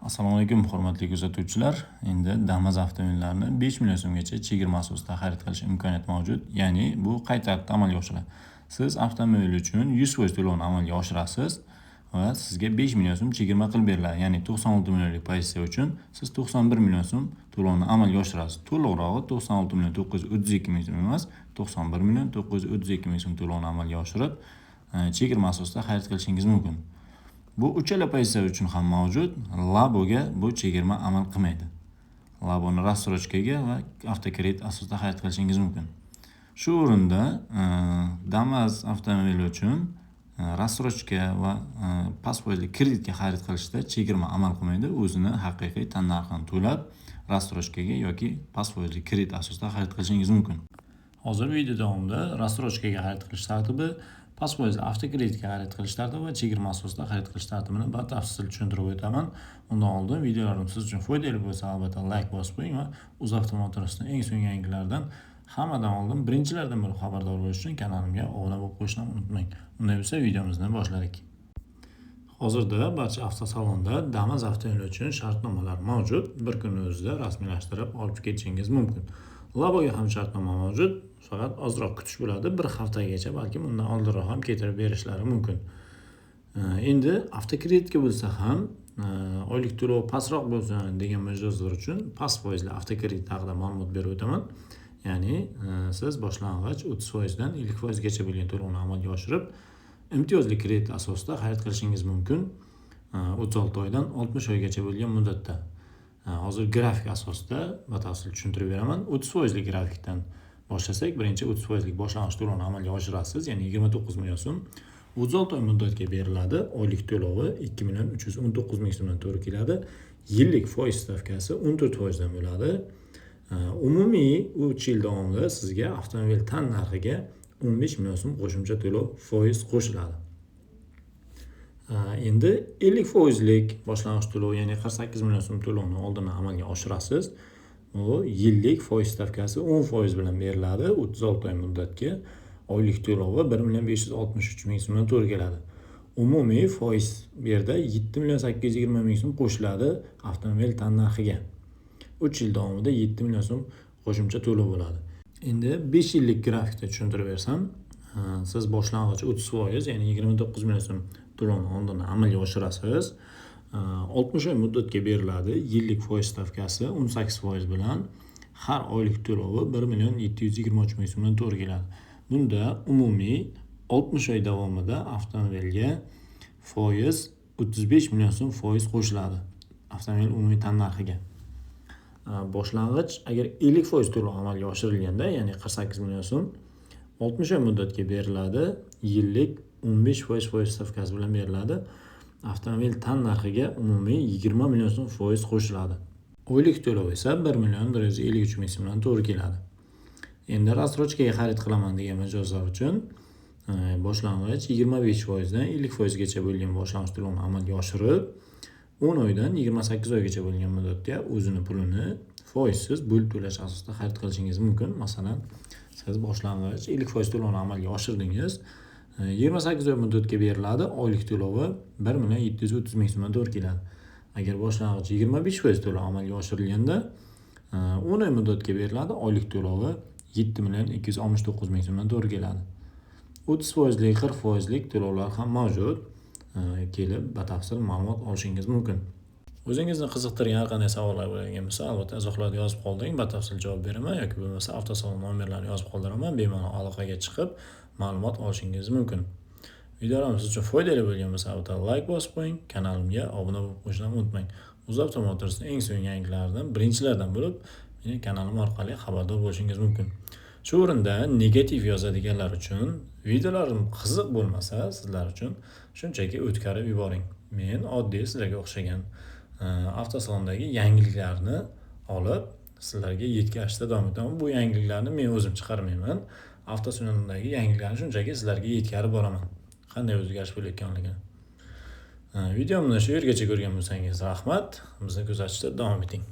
Assalomu alaykum hurmatli kuzatuvchilar. Endi Damas avtomobillarini 5 million so'mgacha chegirma asosida xarid qilish imkoniyati mavjud. Ya'ni bu qay tartibda amalga oshiradi? Siz avtomobil uchun 100% to'lovni amalga oshirasiz va sizga 5 million so'm chegirma qilib beriladi. Ya'ni 96 millionlik pozitsiya uchun siz 91 million so'm to'lovni amalga oshirasiz. To'liqrog'i 96 million 932 ming so'm emas, 91 million 932 ming so'm to'lovni amalga oshirib, chegirma asosida xarid qilishingiz mumkin. Bu uchala pozitsiya uchun ham mavjud. Laboga bu chegirma amal qilmaydi. Laboni rassrochkaga va avtokredit asosida xarid qilishingiz mumkin. Shu o'rinda Damas avtomobili uchun rassrochka va past-foizli kreditga xarid qilishda chegirma amal qilmaydi. O'zini haqiqiy tannarxini to'lab rassrochkaga yoki past-foizli kredit asosida xarid qilishingiz mumkin. Hozir video davomida rassrochkaga xarid qilish tartibi, past-foizli avtokreditga xarid qilish tartibi va chegirma asosida xarid qilish tartibini batafsil tushuntirib o'taman. Undan oldin videolarim siz uchun foydali bo'lsa, albatta like bosib qo'ying va UzAvto Motors'ning eng so'nggi yangiliklardan hammadan oldin birinchilardan bo'lib xabardor bo'lish uchun kanalimga obuna bo'lib qo'yishni unutmang. Unday bo'lsa videomizni boshladik. Hozirda barcha avtosalonda Damas avtomobili uchun shartnomalar mavjud. Bir kun o'zida rasmiylashtirib olib ketishingiz mumkin. Laboga ham shartnoma mavjud, faqat ozroq kutish bo'ladi. Bir haftagacha, balki undan oldinroq ham keltirib berishlari mumkin. Endi avtokreditga bo'lsa ham oylik to'lov pastroq bo'lsin degan mijozlar uchun past foizli avtokredit haqida ma'lumot berib o'taman. Ya'ni siz boshlang'ich 30% dan 50% gacha bo'lgan to'lovni amalga oshirib, imtiyozli kredit asosida xarid qilishingiz mumkin. 36 oydan 60 oygacha bo'lgan muddatda. Hozir grafik asosida batafsil tushuntirib beraman. 30% grafikdan boshlasak, birinchi 30% boshlang'ich to'lovni amalga oshirasiz, ya'ni 29 million so'm 36 oy muddatga beriladi. Oylik to'lovi 2 million 319 ming so'mdan to'g'ri keladi. Yillik foiz stavkasi 14% dan bo'ladi. Umumiy 3 yil davomida sizga avtomobil tan narxiga 15 million so'm qo'shimcha to'lov foiz qo'shiladi. Endi 50%lik boshlang'ich to'lov, ya'ni 48 million so'm to'lovni oldin amalga oshirasiz. Bu yillik foiz stavkasi 10% bilan beriladi 36 oy muddatga. Oylik to'lovi 1 million 563 ming so'mdan to'g'ri keladi. Umumiy foiz bu yerda 7 million 820 ming so'm qo'shiladi avtomobil tan narxiga. 3 yil davomida 7 million so'm qo'shimcha to'lov bo'ladi. Endi 5 yillik grafikda tushuntirib bersam, siz boshlang'ich 30%, ya'ni 29 million so'm to'lovni oldin amalga oshirasiz. 60 oy muddatga beriladi. Yillik foiz stavkasi 18% bilan har oylik to'lovi 1 million 723 ming so'mdan to'g'ri keladi. Bunda umumiy 60 oy davomida avtomobilga foiz 35 million so'm foiz qo'shiladi avtomobil umumiy tan narxiga. Boshlang'ich agar 50% to'lov amalga oshirilganda, ya'ni 48 million so'm 60 oy muddatga beriladi. Yillik 15% foiz stavkasi bilan beriladi. Avtomobil tan narxiga umumiy 20 million so'm foiz qo'shiladi. Oylik to'lov esa 1 million 153 ming so'mdan to'g'ri keladi. Endi rassrochkaga xarid qilaman degan mijozlar uchun boshlang'ich 25% dan 50% gacha bo'lgan boshlang'ich to'lovni amalga oshirib, 10 oydan 28 oygacha bo'lgan muddatda o'zini pulini foizsiz bo'lib to'lash asosida xarid qilishingiz mumkin. Masalan, siz boshlang'ich 50% to'lovni amalga oshirdingiz. 28 oy muddatga beriladi. Oylik to'lovi 1 million 730 ming so'mdan to'g'ri keladi. Agar boshlang'ich 25% to'lov amalga oshirilganda 10 oy muddatga beriladi. Oylik to'lovi 7 million 269 ming so'mdan to'g'ri keladi. 30%lik, 40%lik to'lovlar ham mavjud. Kelib batafsil ma'lumot olishingiz mumkin. O'zingizni qiziqtirgan har qanday savollar bo'lgan bo'lsa, albatta izohlarga yozib qolding, batafsil javob beraman yoki bo'lmasa avtosalon nomerlarini yozib qoldiraman, bemalol aloqaga chiqib ma'lumot olishingiz mumkin. Videolarimiz uchun foydali bo'lgan bo'lsa, albatta like bosib qo'ying, kanalimga obuna bo'lib qo'yishni unutmang. UzAvto Motors'ning eng so'nggi yangiliklaridan birinchilardan bo'lib, mening kanalim orqali xabardor bo'lishingiz mumkin. Shu o'rinda negativ yozadiganlar uchun videolarim qiziq bo'lmasa, sizlar uchun shunchaki o'tkazib yuboring. Men oddiy sizlarga o'xshagan avtosalondagi yangiliklarni olib sizlarga yetkazishda davom etaman. Bu yangiliklarni men o'zim chiqarmayman. Avtosalondagi yangiliklarni shunchaki sizlarga yetkazib boraman. Qanday o'zgarish bo'layotganligini. Videomni shu yergacha ko'rgan bo'lsangiz rahmat. Bizni kuzatishda davom eting.